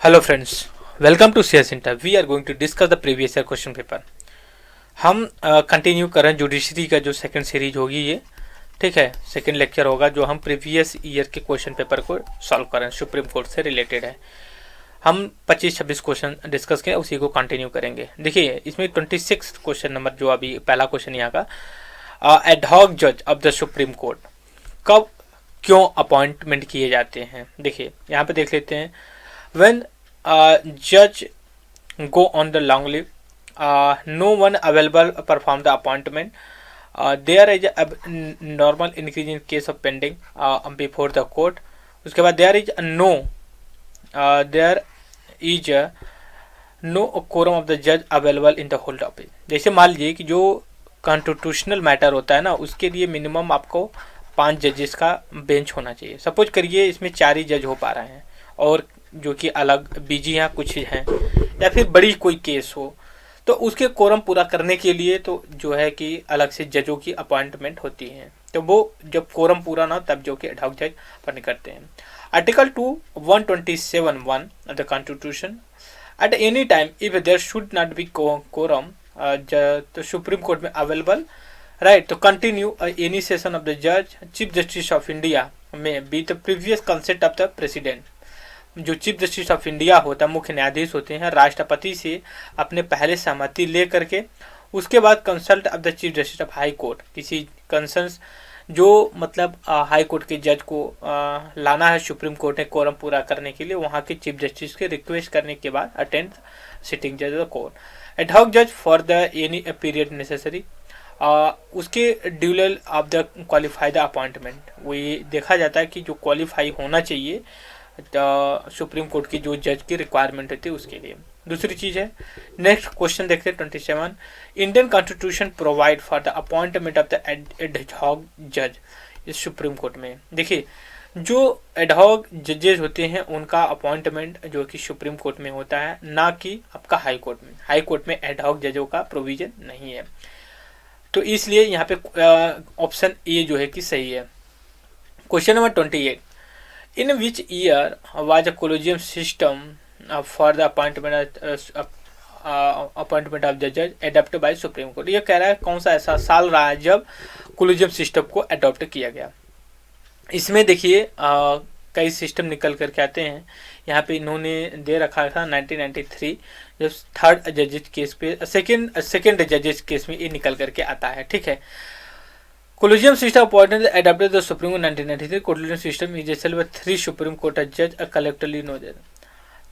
Hello friends, welcome to CS centre. We are going to discuss the previous year question paper. हम continue कर रहे हैं judiciary का जो सेकंड सीरीज होगी ये, ठीक है। सेकंड लेक्चर होगा जो हम प्रीवियस ईयर के क्वेश्चन पेपर को सॉल्व कर रहे हैं, सुप्रीम कोर्ट से रिलेटेड है। हम 25-26 क्वेश्चन डिस्कस किए, उसी को कंटिन्यू करेंगे। देखिए इसमें 26 क्वेश्चन नंबर जो अभी पहला क्वेश्चन यहाँ का, एडहॉक जज ऑफ द सुप्रीम कोर्ट कब क्यों अपॉइंटमेंट किए जाते हैं। देखिए यहाँ पे देख लेते हैं। When judge go on the long leave, no one available perform the appointment. There is a normal increase in case of pending before the court. उसके बाद there is no quorum of the judge available in the whole topic. जैसे मान लीजिए कि जो constitutional matter होता है ना, उसके लिए मिनिमम आपको 5 जजेस का बेंच होना चाहिए। सपोज करिए इसमें 4 ही जज हो पा रहे हैं और जो कि अलग बीजी हैं कुछ हैं, या फिर बड़ी कोई केस हो, तो उसके कोरम पूरा करने के लिए तो जो है कि अलग से जजों की अपॉइंटमेंट होती है। तो वो जब कोरम पूरा ना तब जो कि एडहॉक जज अपॉइंट करते हैं। Article 127(1) of the Constitution, at any time if there should not be quorum तो सुप्रीम कोर्ट में अवेलेबल, राइट, तो continue any session of the जज चीफ जस्टिस ऑफ इंडिया में be the previous consent of the President. जो Chief Justice of India होता है, मुख्य न्यायाधीश होते हैं, राष्ट्रपति से अपने पहले सहमति ले करके उसके बाद consult of the chief Justice of high court, किसी कंसर्न्स जो मतलब हाई कोर्ट के जज को लाना है सुप्रीम कोर्ट में कोरम पूरा करने के लिए, वहाँ के चीफ जस्टिस के रिक्वेस्ट करने के बाद अटेंड सिटिंग जज ऑफ द कोर्ट। एडहॉक जज for the any period necessary, उसके during of the qualified appointment, वही देखा जाता है कि जो क्वालिफाई होना चाहिए सुप्रीम कोर्ट की जो जज की रिक्वायरमेंट होती है उसके लिए। दूसरी चीज है, नेक्स्ट क्वेश्चन देखते हैं 27। Indian constitution provide for the appointment of the ad hoc जज इस सुप्रीम कोर्ट में। देखिए जो एडहॉक जजेस होते हैं उनका अपॉइंटमेंट जो कि सुप्रीम कोर्ट में होता है, ना कि आपका हाई कोर्ट में। हाई कोर्ट में एडहॉक जजों का प्रोविजन नहीं है, तो इसलिए यहाँ पे ऑप्शन ए जो है कि सही है। Question number 28। In which year was the collegium system for the appointment of judges adopted by Supreme Court? ये कह रहा है कौन सा ऐसा साल रहा है जब कोलिजियम सिस्टम को अडॉप्ट किया गया। इसमें देखिए कई सिस्टम निकल करके आते हैं। यहाँ पे इन्होंने दे रखा था 1993, जब थर्ड जजेस केस पे सेकेंड जजेस केस में ये निकल करके आता है, ठीक है। Collegium system appointed adopted the Supreme Court 1993. Collegium system is itself with 3 Supreme Court judge a collectively no judge.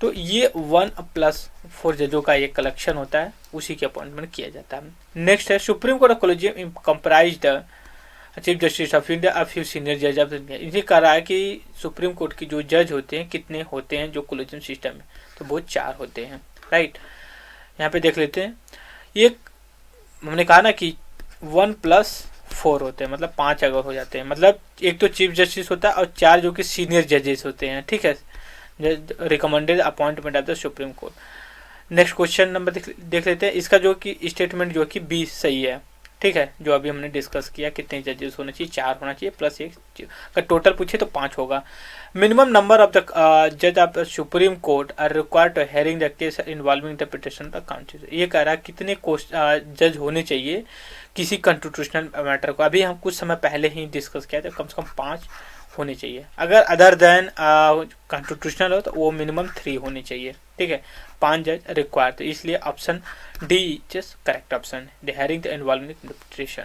तो ये 1+4 जजों का एक कलेक्शन होता है, उसी के अपॉइंटमेंट किया जाता है। नेक्स्ट है supreme court collegium comprise the chief Justice of India of few senior जज ऑफ इंडिया। इन्हें कह रहा है कि सुप्रीम कोर्ट की जो जज होते हैं कितने होते हैं जो कोलिजियम सिस्टम में, तो वो 4 होते हैं, राइट। यहाँ पे देख लेते हैं, एक हमने कहा ना कि 1+4 होते हैं, मतलब 5 अगर हो जाते हैं, मतलब एक तो चीफ जस्टिस होता है और 4 जो कि सीनियर जजेस होते हैं, ठीक है, recommended appointment of the supreme court. Next question number देख लेते हैं। इसका जो कि स्टेटमेंट जो कि 20 सही है, ठीक है, जो अभी हमने डिस्कस किया कितने जजेस होने चाहिए, 4 होना चाहिए प्लस 1, अगर टोटल पूछे तो 5 होगा। मिनिमम नंबर ऑफ द जज of the supreme Court are required to hearing the case involving the petition of Constitution. ये कह रहा है कितने जज होने चाहिए किसी कॉन्स्टिट्यूशनल मैटर को। अभी हम कुछ समय पहले ही डिस्कस किया था, कम से कम 5 होने चाहिए। अगर अदर देन कॉन्स्टिट्यूशनल हो तो वो मिनिमम 3 होने चाहिए, ठीक है। 5 जज रिक्वायर्ड, तो इसलिए option D is correct option, the hearing the involving the petition.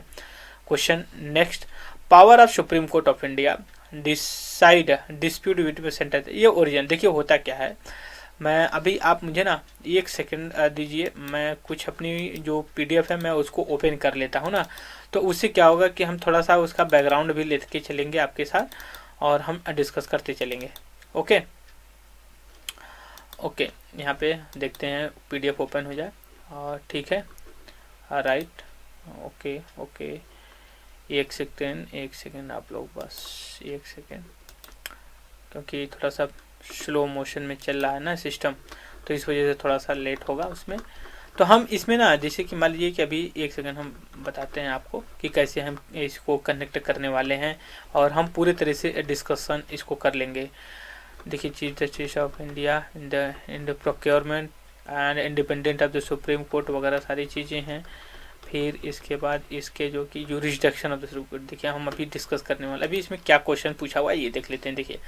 Question next, power of supreme court of India decide dispute between centre. ये ओरिजिन देखिए होता क्या है, मैं अभी आप मुझे ना 1 सेकंड दीजिए, मैं कुछ अपनी जो पीडीएफ है मैं उसको ओपन कर लेता हूँ ना, तो उससे क्या होगा कि हम थोड़ा सा उसका बैकग्राउंड भी लेके चलेंगे आपके साथ और हम डिस्कस करते चलेंगे। ओके ओके, यहाँ पे देखते हैं पीडीएफ ओपन हो जाए और ठीक है, राइट, ओके ओके, 1 सेकंड आप लोग, बस 1 सेकंड, क्योंकि थोड़ा सा स्लो मोशन में चल रहा है ना सिस्टम, तो इस वजह से थोड़ा सा लेट होगा उसमें। तो हम इसमें ना जैसे कि मान लीजिए कि अभी 1 सेकंड हम बताते हैं आपको कि कैसे हम इसको कनेक्ट करने वाले हैं और हम पूरे तरह से डिस्कशन इसको कर लेंगे। देखिए chief Justice of India in the procurement and independent of the supreme court वगैरह सारी चीज़ें हैं। फिर इसके बाद इसके जो कि यूरिसडिक्शन ऑफ द सुप्रीम कोर्ट, देखिए हम अभी डिस्कस करने वाले, अभी इसमें क्या क्वेश्चन पूछा हुआ है ये देख लेते हैं। देखिए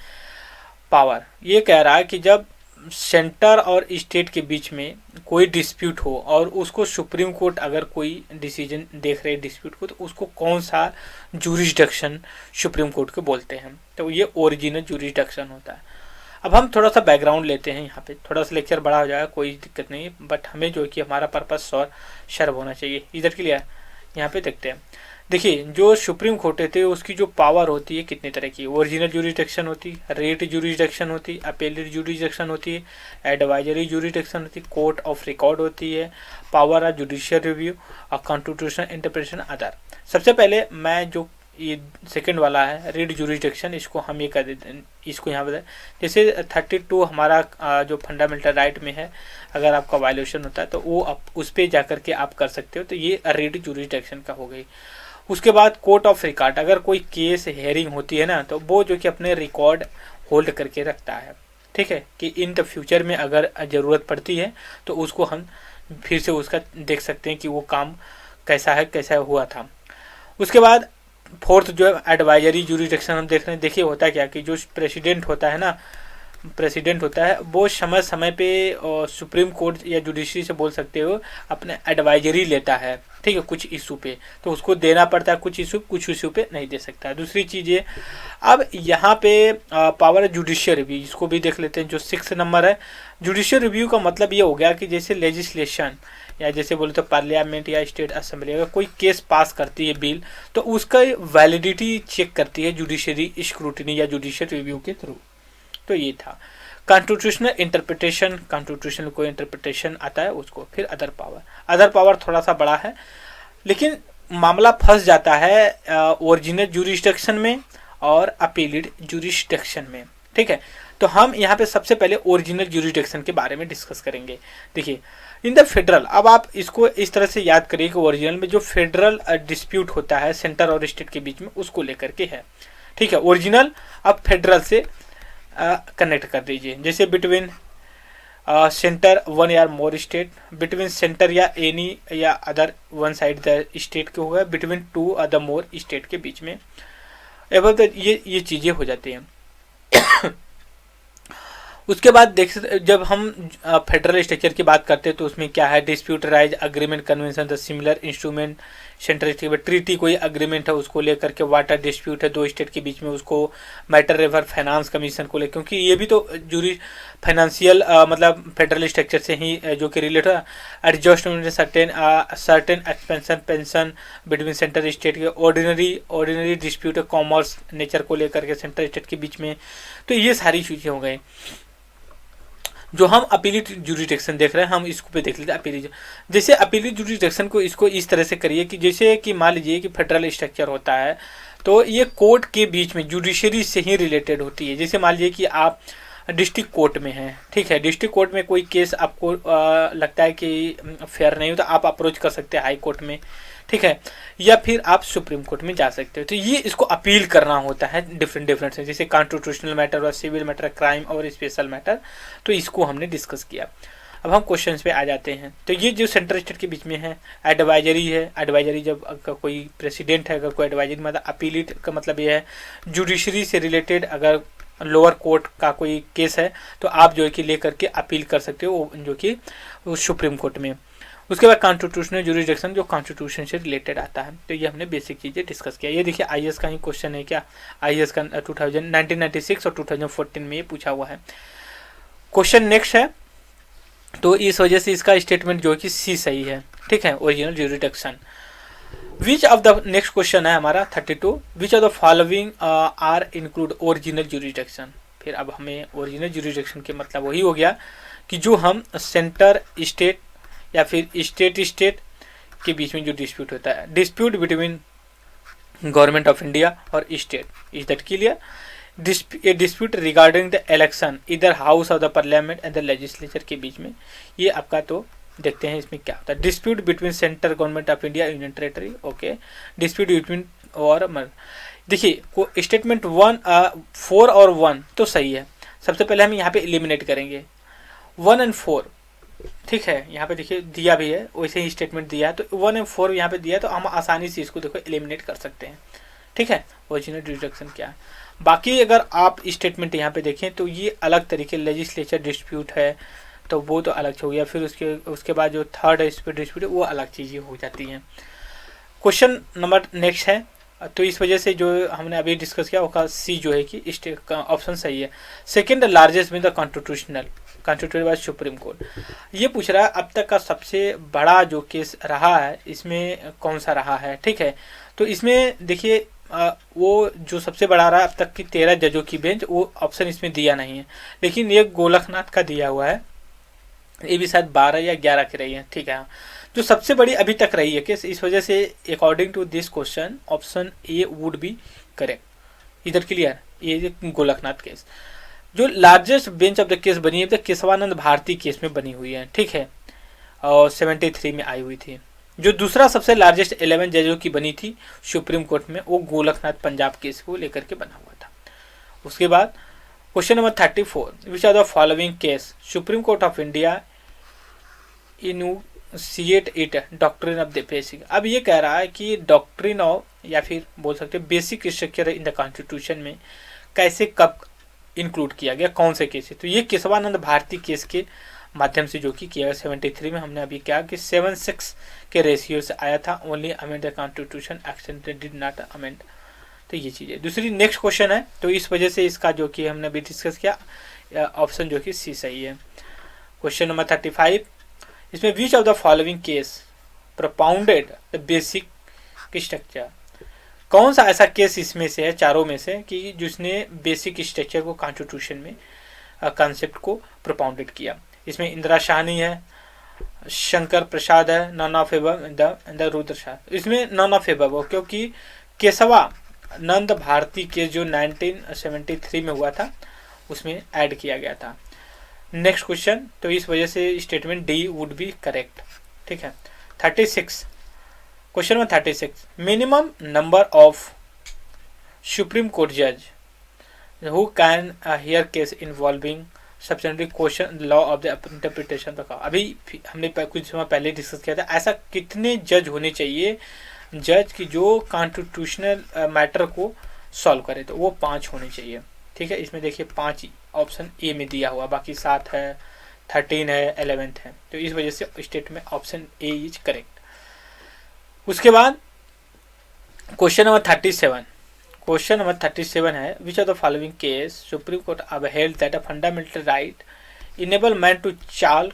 पावर, ये कह रहा है कि जब सेंटर और स्टेट के बीच में कोई डिस्प्यूट हो और उसको सुप्रीम कोर्ट अगर कोई डिसीजन देख रहे डिस्प्यूट को, तो उसको कौन सा जूरिसडिक्शन सुप्रीम कोर्ट को बोलते हैं, तो ये ओरिजिनल जूरिसडिक्शन होता है। अब हम थोड़ा सा बैकग्राउंड लेते हैं, यहाँ पे थोड़ा सा लेक्चर बड़ा हो जाएगा, कोई दिक्कत नहीं, बट हमें जो है कि हमारा पर्पस सर्व होना चाहिए। इधर के लिए यहाँ पे देखते हैं। देखिए जो सुप्रीम कोर्ट होते हैं उसकी जो पावर होती है कितने तरह की, ओरिजिनल जूरिसडिक्शन होती है, रेट जूरिसडिक्शन होती है, अपीलेट जूरिसडिक्शन होती है, एडवाइजरी जूरिसडिक्शन होती है, कोर्ट ऑफ रिकॉर्ड होती है, पावर ऑफ जुडिशियल रिव्यू और कॉन्स्टिट्यूशनल इंटरप्रिटेशन अदर। सबसे पहले मैं जो ये सेकंड वाला है रेट जूरिसडिक्शन, इसको हम ये कर देते हैं, इसको यहाँ बताए जैसे 32 हमारा जो फंडामेंटल राइट में है, अगर आपका वायलेशन होता है तो वो आप उस पर जा करके आप कर सकते हो, तो ये रेट जूरिसडिक्शन का हो गई। उसके बाद कोर्ट ऑफ रिकॉर्ड, अगर कोई केस हेयरिंग होती है ना, तो वो जो कि अपने रिकॉर्ड होल्ड करके रखता है, ठीक है, कि इन द फ्यूचर में अगर ज़रूरत पड़ती है तो उसको हम फिर से उसका देख सकते हैं कि वो काम कैसा है, कैसा हुआ था। उसके बाद फोर्थ जो एडवाइजरी जूरिसडिक्शन हम देख रहे हैं। देखिए होता है क्या कि जो प्रेसिडेंट होता है ना, प्रेसिडेंट होता है वो समय समय पे सुप्रीम कोर्ट या जुडिशरी से बोल सकते हो अपने एडवाइजरी लेता है, ठीक है, कुछ इशू पे, तो उसको देना पड़ता है कुछ इशू पे नहीं दे सकता है। दूसरी चीज़ ये, अब यहाँ पे पावर जुडिशियल रिव्यू, इसको भी देख लेते हैं जो 6 नंबर है। जुडिशियल रिव्यू का मतलब ये हो गया कि जैसे लेजिस्लेशन या जैसे बोले तो पार्लियामेंट या स्टेट असेंबली अगर कोई केस पास करती है बिल, तो उसका वैलिडिटी चेक करती है जुडिशरी स्क्रूटिनी या जुडिशियल रिव्यू के थ्रू। तो ये था कॉन्स्टिट्यूशनल इंटरप्रिटेशन, कॉन्स्टिट्यूशनल कोई इंटरप्रिटेशन आता है उसको। फिर अदर पावर थोड़ा सा बड़ा है, लेकिन मामला फंस जाता है ओरिजिनल जूरिसडिक्शन में और अपीलेट जूरिसडिक्शन में, ठीक है। तो हम यहाँ पे सबसे पहले ओरिजिनल जूरिसडिक्शन के बारे में डिस्कस करेंगे। देखिए इन द फेडरल, अब आप इसको इस तरह से याद करिए कि ओरिजिनल में जो फेडरल डिस्प्यूट होता है सेंटर और स्टेट के बीच में उसको लेकर के है, ठीक है। ओरिजिनल अब फेडरल से कनेक्ट कर दीजिए, जैसे बिटवीन सेंटर वन या मोर स्टेट, बिटवीन सेंटर या एनी या other one side the state के होगा, बिटवीन 2 अदर मोर स्टेट के बीच में, एवं ये चीज़ें हो जाती हैं। उसके बाद देख जब हम फेडरल स्ट्रक्चर की बात करते हैं तो उसमें क्या है, dispute rise agreement convention the similar instrument central state में, ट्रीटी कोई अग्रीमेंट है उसको लेकर के, वाटर डिस्प्यूट है 2 स्टेट के बीच में उसको मैटर रेफर फाइनेंस कमीशन को लेकर, क्योंकि ये भी तो जूरी फाइनेंशियल मतलब फेडरल स्ट्रक्चर से ही जो कि रिलेटेड है। Adjustment certain expansion pension between central state के, ऑर्डिनरी डिस्प्यूट है कॉमर्स नेचर को लेकर के सेंट्रल स्टेट के बीच में। तो ये सारी चीज़ें हो गई। जो हम अपीलेट जूरिसडिक्शन देख रहे हैं हम इसको पे देख लेते हैं। अपीलेट जैसे अपीलेट जूरिसडिक्शन को इसको इस तरह से करिए कि जैसे कि मान लीजिए कि फेडरल स्ट्रक्चर होता है तो ये कोर्ट के बीच में जुडिशरी से ही रिलेटेड होती है। जैसे मान लीजिए कि आप डिस्ट्रिक्ट कोर्ट में हैं, ठीक है, डिस्ट्रिक्ट कोर्ट में कोई केस आपको लगता है कि फेयर नहीं हो तो आप अप्रोच कर सकते हैं हाई कोर्ट में, ठीक है, या फिर आप सुप्रीम कोर्ट में जा सकते हो। तो ये इसको अपील करना होता है डिफरेंट से, जैसे कॉन्स्टिट्यूशनल मैटर और सिविल मैटर, क्राइम और स्पेशल मैटर, तो इसको हमने डिस्कस किया। अब हम क्वेश्चंस पे आ जाते हैं। तो ये जो सेंट्रल स्टेट के बीच में है एडवाइजरी है, एडवाइजरी जब कोई प्रेसिडेंट है, अगर कोई एडवाइजरी मतलब अपीलेट का मतलब ये है जुडिशरी से रिलेटेड, अगर लोअर कोर्ट का कोई केस है तो आप जो है कि लेकर के अपील कर सकते हो जो कि सुप्रीम कोर्ट में। उसके बाद कॉन्स्टिट्यूशनल जूरिसडिक्शन जो कॉन्स्टिट्यूशन से रिलेटेड आता है। तो ये हमने बेसिक चीज़ें डिस्कस किया। ये देखिए आईएएस का ही क्वेश्चन है क्या, आईएएस का 1996 और 2014 में ये पूछा हुआ है क्वेश्चन। नेक्स्ट है, तो इस वजह से इसका स्टेटमेंट जो कि सी सही है, ठीक है, original jurisdiction. Which of the next question है हमारा 32, which of the following are include original jurisdiction. फिर अब हमें ओरिजिनल जूरिसडिक्शन के मतलब वही हो गया कि जो हम सेंटर स्टेट या फिर स्टेट के बीच में जो डिस्प्यूट होता है, dispute between government of India और state, is that clear. Dispute regarding the election इधर house of the parliament and the legislature के बीच में, ये आपका तो देखते हैं इसमें क्या होता है। Dispute between central government of India union territory, okay, dispute between और देखिए स्टेटमेंट 4 और 1 तो सही है, सबसे पहले हम यहाँ पे एलिमिनेट करेंगे 1 और 4, ठीक है। यहाँ पे देखिए दिया भी है, वैसे ही स्टेटमेंट दिया है, तो 1 और 4 यहाँ पे दिया है, तो हम आसानी से इसको देखो एलिमिनेट कर सकते हैं, ठीक है। ओरिजिनल जुरिसडिक्शन क्या है। बाकी अगर आप स्टेटमेंट यहाँ पे देखें तो ये अलग तरीके लेजिस्लेचर डिस्प्यूट है, तो वो तो अलग हो गया। फिर उसके बाद जो थर्ड डिस्प्यूट है वो अलग चीज़ें हो जाती हैं। क्वेश्चन नंबर नेक्स्ट है, तो इस वजह से जो हमने अभी डिस्कस किया वो सी जो है कि ऑप्शन सही है। सेकेंड लार्जेस्ट में the constituted by supreme Court, ये पूछ रहा है अब तक का सबसे बड़ा जो केस रहा है इसमें कौन सा रहा है, ठीक है। तो इसमें देखिए वो जो सबसे बड़ा रहा अब तक की 13 जजों की बेंच, वो ऑप्शन इसमें दिया नहीं है, लेकिन ये गोलकनाथ का दिया हुआ है, ये भी शायद 12 या 11 की रही है, ठीक है। जो सबसे बड़ी अभी तक रही है केस, इस वजह से according to this question option A would be correct. इधर क्लियर, ये गोलकनाथ केस जो largest bench of the case बनी है तो केशवानंद भारती केस में बनी हुई है, ठीक है, और 73 में आई हुई थी। जो दूसरा सबसे लार्जेस्ट 11 जजों की बनी थी सुप्रीम कोर्ट में, वो गोलकनाथ पंजाब केस को लेकर के बना हुआ था। उसके बाद question number 34, which are the following case supreme court of India enunciate it doctrine of the basic. अब ये कह रहा है कि डॉक्ट्रिन ऑफ, या फिर बोल सकते हैं basic structure in the constitution में कैसे कब इंक्लूड किया गया, कौन से केस है। तो ये केशवानंद भारती केस के माध्यम से जो कि किया गया 73 में। हमने अभी क्या कि 7-6 के रेशियो से आया था, only amend the constitution extended did not amend, तो ये चीज़ है। दूसरी नेक्स्ट क्वेश्चन है, तो इस वजह से इसका जो कि हमने अभी डिस्कस किया ऑप्शन जो कि सी सही है। क्वेश्चन नंबर 35, इसमें विच of the following case propounded the basic structure, कौन सा ऐसा केस इसमें से है चारों में से कि जिसने बेसिक स्ट्रक्चर को कॉन्स्टिट्यूशन में कॉन्सेप्ट को प्रोपाउंडेड किया। इसमें इंदिरा शाहनी है, शंकर प्रसाद है, none of above the Rudra Shah. इसमें नॉन ऑफ एबव क्योंकि केशवानंद भारती केस जो 1973 में हुआ था उसमें ऐड किया गया था। नेक्स्ट क्वेश्चन, तो इस वजह से statement D would be correct, ठीक है। 36, question number 36, minimum number of supreme court जज who can hear case involving substantial question law of the interpretation का। अभी हमने कुछ समय पहले डिस्कस किया था, ऐसा कितने जज होने चाहिए जज की जो कॉन्स्टिट्यूशनल मैटर को सॉल्व करे, तो वो 5 होने चाहिए, ठीक है। इसमें देखिए 5 ऑप्शन ए में दिया हुआ, बाकी 7 है, 13 है, 11 है, तो इस वजह से स्टेट में ऑप्शन ए इज करेक्ट। उसके बाद क्वेश्चन नंबर 37, क्वेश्चन नंबर 37 है, which of the following case supreme court upheld that a fundamental right enable man to check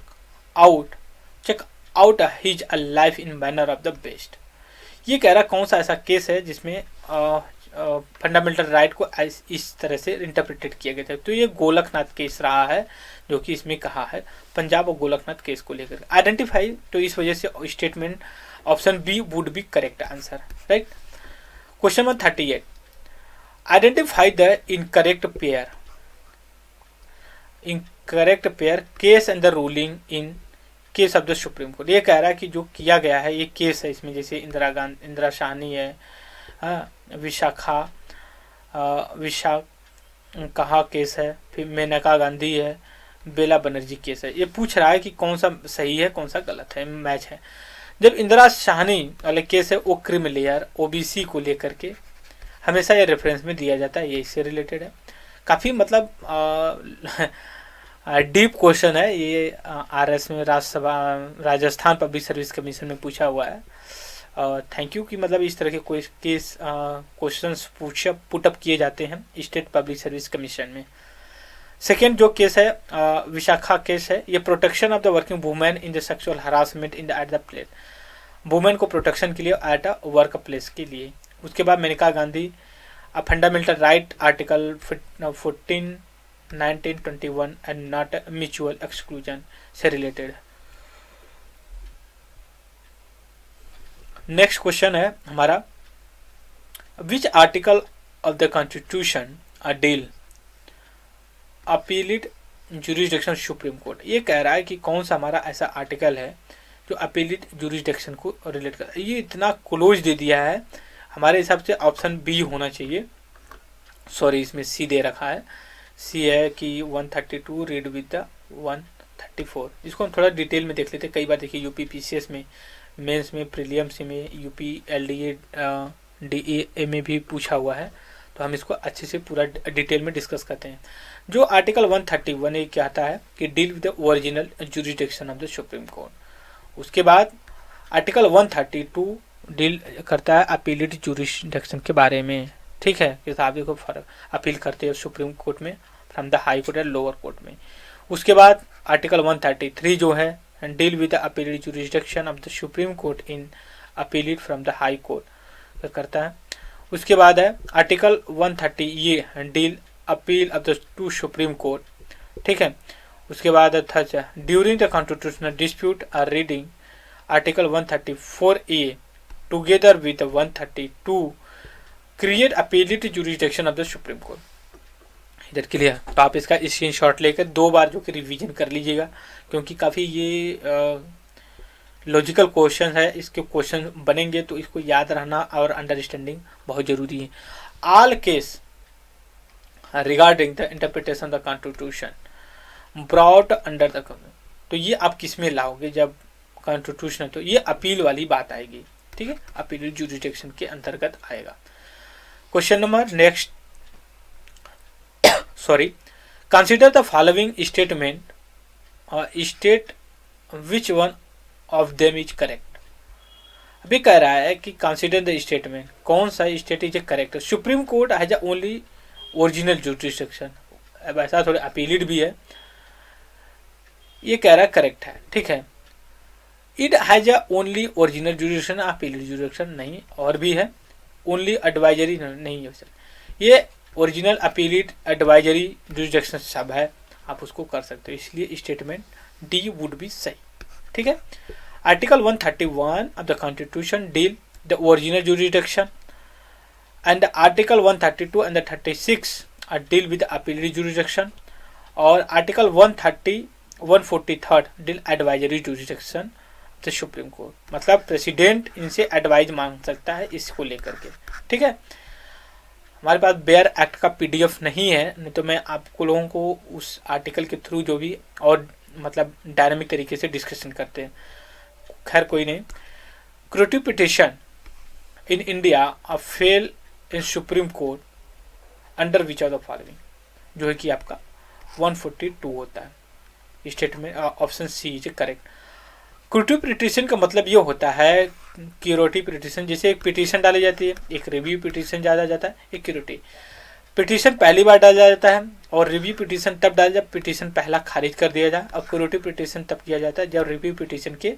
out his life in manner of the best. ये कह रहा कौन सा ऐसा case है जिसमें फंडामेंटल राइट को इस तरह से इंटरप्रिटेट किया गया था। तो ये गोलकनाथ केस रहा है जो कि इसमें कहा है पंजाब और गोलकनाथ केस को लेकर आइडेंटिफाई, तो इस वजह से statement option B would be correct answer, right. Question number 38, identify the incorrect pair case and the ruling in case of the supreme Court. ये कह रहा है कि जो किया गया है ये केस है, इसमें जैसे इंदिरा शाहनी है, विशाखा केस है, फिर मेनका गांधी है, बेला बनर्जी केस है। ये पूछ रहा है कि कौन सा सही है कौन सा गलत है, मैच है। जब इंदिरा शाहनी वाले केस है वो क्रीम लेयर ओबीसी को लेकर के हमेशा ये रेफरेंस में दिया जाता है, ये इससे रिलेटेड है। काफ़ी मतलब डीप क्वेश्चन है ये, आरएस में राजस्थान पब्लिक सर्विस कमीशन में पूछा हुआ है। थैंक यू कि मतलब इस तरह के कोई केस क्वेश्चंस पुटअप किए जाते हैं स्टेट पब्लिक सर्विस कमीशन में। सेकेंड जो केस है विशाखा केस है, ये protection of the working women in the sexual harassment in the at the place, women को प्रोटेक्शन के लिए एट अ वर्क प्लेस के लिए। उसके बाद Maneka Gandhi fundamental right article 14, 19, 21 and not mutual exclusion से रिलेटेड। नेक्स्ट क्वेश्चन है हमारा, which article of the constitution deal appellate jurisdiction Supreme Court. ये कह रहा है कि कौन सा हमारा ऐसा आर्टिकल है जो अपीलेट जुरिसडिक्शन को रिलेट कर। ये इतना क्लोज दे दिया है, हमारे हिसाब से ऑप्शन बी होना चाहिए, सॉरी इसमें सी दे रखा है, सी है कि 132 रीड विद द 134। इसको हम थोड़ा डिटेल में देख लेते हैं। कई बार देखिए यूपी पीसीएस में, मेंस में, प्रीलिम्स में, यूपी एलडीए डीए में भी पूछा हुआ है, तो हम इसको अच्छे से पूरा डिटेल में डिस्कस करते हैं। जो आर्टिकल 131 ये कहता है कि deal with the original jurisdiction of the supreme court. उसके बाद आर्टिकल 132 डील करता है अपीलेट जुरिडिक्शन के बारे में। ठीक है, कि साहब देखो फर्क, अपील करते हैं सुप्रीम कोर्ट में फ्रॉम द हाई कोर्ट या लोअर कोर्ट में। उसके बाद आर्टिकल 133 जो है deal with the appellate jurisdiction of the supreme court in appellate from the high court करता है। उसके बाद है आर्टिकल 130 ये deal appeal of the to supreme court. ठीक है, उसके बाद during the constitutional dispute are reading article 134A together with 132 create appellate jurisdiction of the supreme court. इधर क्लियर, तो आप इसका स्क्रीनशॉट लेकर 2 बार जो कि रिवीजन कर लीजिएगा, क्योंकि काफ़ी ये लॉजिकल क्वेश्चन है, इसके क्वेश्चन बनेंगे तो इसको याद रहना और अंडरस्टैंडिंग बहुत जरूरी है। All case regarding the interpretation of the constitution brought under the, तो ये आप किस में लाओगे जब कॉन्स्टिट्यूशन, तो ये अपील वाली बात आएगी। ठीक है, अपील जुरिडिक्शन के अंतर्गत आएगा। Question number next, sorry, consider the following statement state which one of them is correct. अभी कह रहा है कि कंसिडर द स्टेटमेंट, कौन सा state is correct. Supreme court has only original jurisdiction, अब ऐसा थोड़ा अपीलेट भी है, ये कह रहा है करेक्ट है। ठीक है, it has only original jurisdiction, appellate jurisdiction नहीं, और भी है ओनली एडवाइजरी नहीं है, ये ओरिजिनल अपीलेट एडवाइजरी जुरिडिक्शन सब है, आप उसको कर सकते हो, इसलिए स्टेटमेंट डी वुड बी सही। ठीक है, article 131 of the constitution deal the original jurisdiction and article 132 and 36 are deal with appellate jurisdiction, और article 143 deal advisory jurisdiction the supreme court. मतलब प्रेसिडेंट इनसे एडवाइज मांग सकता है इसको लेकर के। ठीक है, हमारे पास बेयर एक्ट का पीडीएफ नहीं है, नहीं तो मैं आपको लोगों को उस आर्टिकल के थ्रू जो भी और मतलब डायनामिक तरीके से डिस्कशन करते हैं। खैर कोई नहीं। Curative petition in India a fail in supreme court under which of the following, जो है कि आपका 142 होता है। Statement option C is correct. Curative petition का मतलब ये होता है क्यूरेटिव पिटिशन, जैसे एक पिटिशन डाली जाती है, एक रिव्यू पिटिशन डाला जाता है, एक क्यूरेटिव पिटिशन पहली बार डाला जाता है, और रिव्यू पिटिशन तब डाला जब पिटिशन पहला खारिज कर दिया जाए, और क्यूरेटिव पिटिशन तब किया जाता है जब रिव्यू पिटिशन के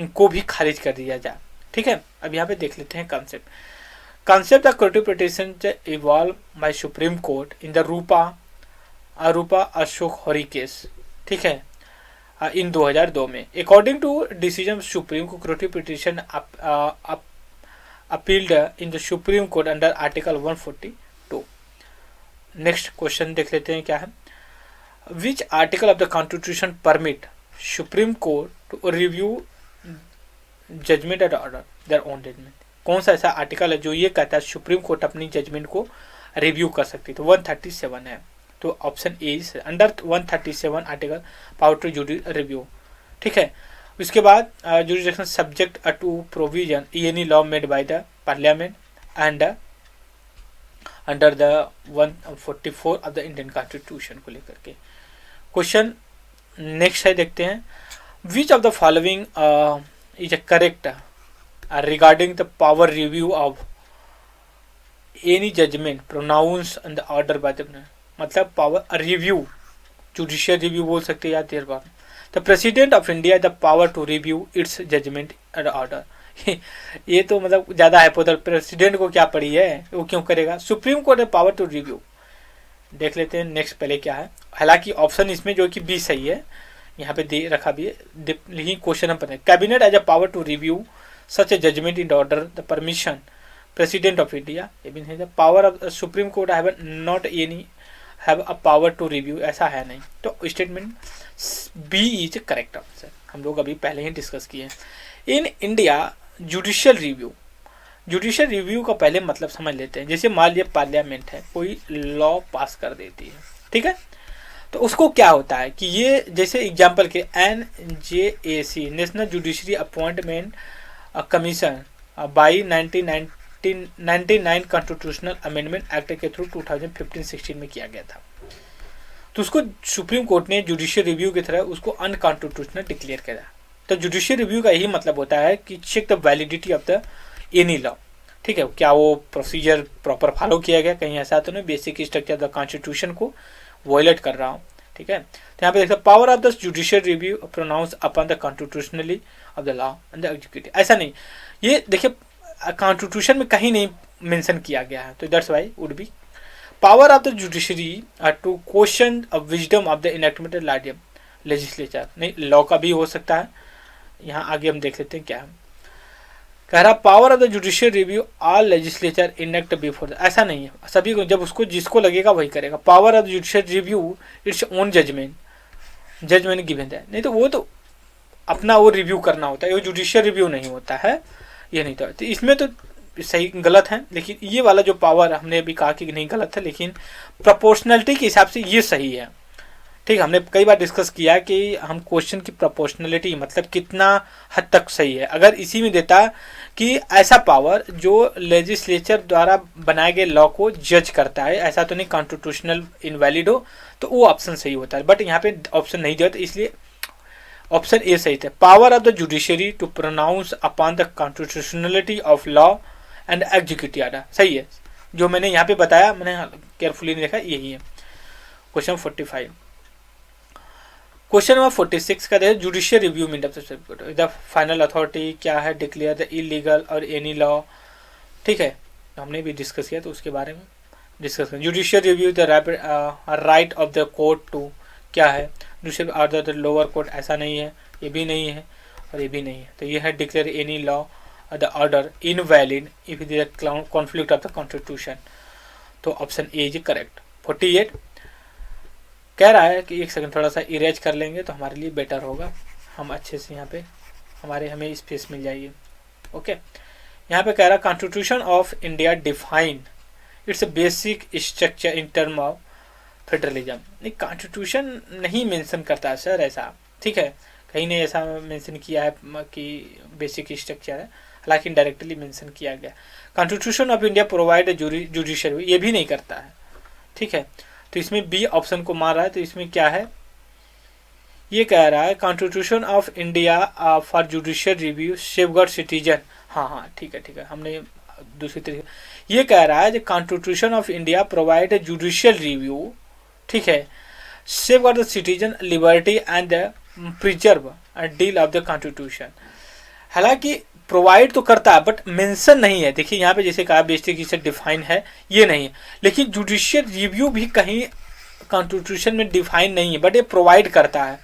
को भी खारिज कर दिया जाए। ठीक है, अब यहाँ पे देख लेते हैं concept of curative petition evolve by supreme court in the Rupa Ashok Hurra case. ठीक है, इन 2002 में अकॉर्डिंग टू डिसीजन सुप्रीम को curative petition appealed in the supreme court under article 142। Next question देख लेते हैं क्या है। Which article of the constitution permit supreme court to review judgment and order their own judgment. कौन सा ऐसा article है जो ये कहता है सुप्रीम कोर्ट अपनी जजमेंट को रिव्यू कर सकती है, तो 137 है, तो option A is under 137 article power to judicial review. ठीक है, उसके बाद jurisdiction subject to provision any law made by the parliament and under the 144 of the Indian constitution को लेकर के। क्वेश्चन नेक्स्ट है, देखते हैं। Which of the following is correct regarding the power review of any judgment pronounce and order by the, मतलब power review, judicial review बोल सकते हैं या देर बार। The president of India the power to review its judgement and order. ये तो मतलब ज्यादा है, प्रेसिडेंट को क्या पड़ी है, वो क्यों करेगा। सुप्रीम कोर्ट है पावर टू रिव्यू। देख लेते हैं नेक्स्ट पहले क्या है। हालांकि ऑप्शन इसमें जो कि बी सही है, यहाँ पे दे रखा भी है, लेकिन क्वेश्चन हम पढ़े। Cabinet as a power to review such a judgment in order the permission president of India, ये भी नहीं। Power of supreme court have not any have a power to review, ऐसा है नहीं, तो statement B is correct answer. हम लोग अभी पहले ही डिस्कस किए हैं। इन इंडिया जुडिशियल रिव्यू का पहले मतलब समझ लेते हैं। जैसे मान लिया पार्लियामेंट है, कोई लॉ पास कर देती है, ठीक है। तो उसको क्या होता है कि ये जैसे एग्जाम्पल के NJAC national judiciary appointment commission by 1999 constitutional amendment act के थ्रू 2015-16 में किया गया था। तो उसको सुप्रीम कोर्ट ने जुडिशियल रिव्यू की तरह उसको अनकॉन्स्टिट्यूशनल डिक्लेयर किया। तो जुडिशियल रिव्यू का यही मतलब होता है कि check the validity of the any law, ठीक है, क्या वो प्रोसीजर प्रॉपर फॉलो किया गया, कहीं ऐसा तो नहीं basic structure of the constitution को वॉयलेट कर रहा हूँ, ठीक है। तो यहाँ पे देखते power of the judicial review pronounce upon the constitutionally of the law and the executive, ऐसा नहीं, ये देखिए कॉन्स्टिट्यूशन में कहीं नहीं मेंशन किया गया है, तो that's why would be power of the judiciary to question of wisdom of the enactment legislature, नहीं लॉ का भी हो सकता है। यहाँ आगे हम देख लेते हैं क्या है, कह रहा power of the judicial review all legislature enact before, ऐसा नहीं है, सभी को जब उसको जिसको लगेगा वही करेगा। Power of the judicial review its own judgment given है, नहीं तो वो तो अपना वो रिव्यू करना होता है, वो जुडिशियल रिव्यू नहीं होता है, ये नहीं तो इसमें तो सही गलत है, लेकिन ये वाला जो पावर हमने अभी कहा कि नहीं गलत है, लेकिन प्रोपोर्शनलिटी के हिसाब से ये सही है, ठीक है। हमने कई बार डिस्कस किया कि हम क्वेश्चन की प्रोपोर्शनलिटी मतलब कितना हद तक सही है, अगर इसी में देता कि ऐसा पावर जो लेजिस्लेचर द्वारा बनाए गए लॉ को जज करता है, ऐसा तो नहीं कॉन्स्टिट्यूशनल इनवैलिड हो, तो वो ऑप्शन सही होता है, बट यहाँ पे ऑप्शन नहीं दिया, तो इसलिए ऑप्शन ए सही था। Power of the judiciary to pronounce upon the constitutionality of law and executive order, सही है, जो मैंने यहाँ पे बताया, मैंने केयरफुली नहीं देखा, यही है। क्वेश्चन 45, क्वेश्चन नंबर 46 का है judicial review mean the final authority क्या है, डिक्लेयर द इलीगल और एनी लॉ, ठीक है, हमने भी डिस्कस किया तो उसके बारे में डिस्कस करें। Judicial review the right of the court to क्या है, judicial order the lower court, ऐसा नहीं है, ये भी नहीं है और ये भी नहीं है, तो ये है declare any law the order invalid if it is conflict of the constitution, तो ऑप्शन ए इज करेक्ट। 48 कह रहा है कि एक सेकंड थोड़ा सा इरेज कर लेंगे तो हमारे लिए बेटर होगा, हम अच्छे से यहाँ पे हमें स्पेस मिल जाएगी, ओके। यहाँ पे कह रहा है constitution of India define it's basic structure in term of federalism, नहीं कॉन्स्टिट्यूशन नहीं मेंशन करता सर ऐसा, ठीक है, कहीं ने ऐसा मेंशन किया है कि बेसिक स्ट्रक्चर है, हालांकि डायरेक्टली मेंशन किया गया। Constitution of India provide judicial, ये भी नहीं करता है, ठीक है, तो इसमें बी ऑप्शन को मार रहा है, तो इसमें क्या है, ये कह रहा है constitution of India for judicial review safeguard citizen, हाँ ठीक है, हमने दूसरी तरीके, ये कह रहा है constitution of India provide judicial review, ठीक है, safeguard the citizen liberty and the preserve deal of the constitution, हालांकि प्रोवाइड तो करता है बट मेंशन नहीं है, देखिए यहाँ पे जैसे कहा बेसिक से डिफाइन है, ये नहीं है, लेकिन जुडिशियल रिव्यू भी कहीं कॉन्स्टिट्यूशन में डिफाइन नहीं है, बट ये प्रोवाइड करता है,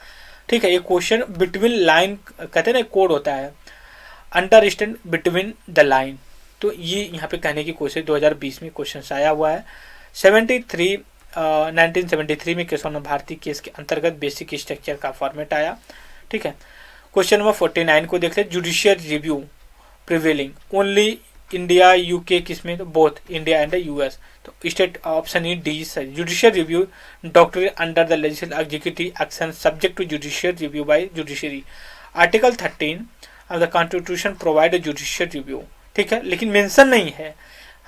ठीक है। ये क्वेश्चन बिटवीन लाइन कहते हैं ना, कोड होता है अंडरस्टैंड बिटवीन द लाइन, तो ये यहाँ पे कहने की कोशिश 2020 में क्वेश्चन आया हुआ है। 1973 में केशव भारती केस के अंतर्गत बेसिक स्ट्रक्चर का फॉर्मेट आया, ठीक है। क्वेश्चन नंबर 49 को देख ले, judicial review prevailing only India UK किसमें, तो बोथ इंडिया एंड यूएस, तो स्टेट ऑप्शन ई डी सही। Judicial review doctor under the legislative executive action subject to judicial review by judiciary, article 13 of the constitution provide judicial review, ठीक है, लेकिन mention नहीं है,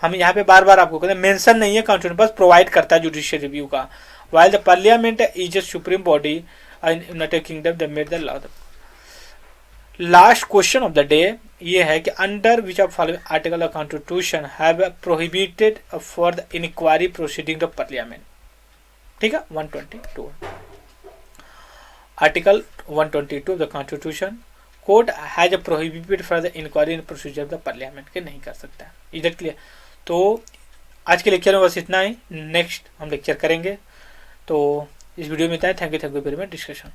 हम यहाँ पे बार बार आपको कहते हैं मेंशन नहीं है, कॉन्स्टिट्यूशन बस प्रोवाइड करता है जुडिशियल रिव्यू का, while the parliament is a supreme body in United Kingdom the made the law. Last question of the day ये है कि under which of following article of constitution have prohibited for the inquiry proceeding of parliament, ठीक है। 122 article 122 of the constitution court has prohibited for the inquiry in procedure of the parliament, के नहीं कर सकता है, इधर क्लियर। तो आज के लेक्चर में बस इतना ही, नेक्स्ट हम लेक्चर करेंगे, तो इस वीडियो में इतना है, thank you very much discussion.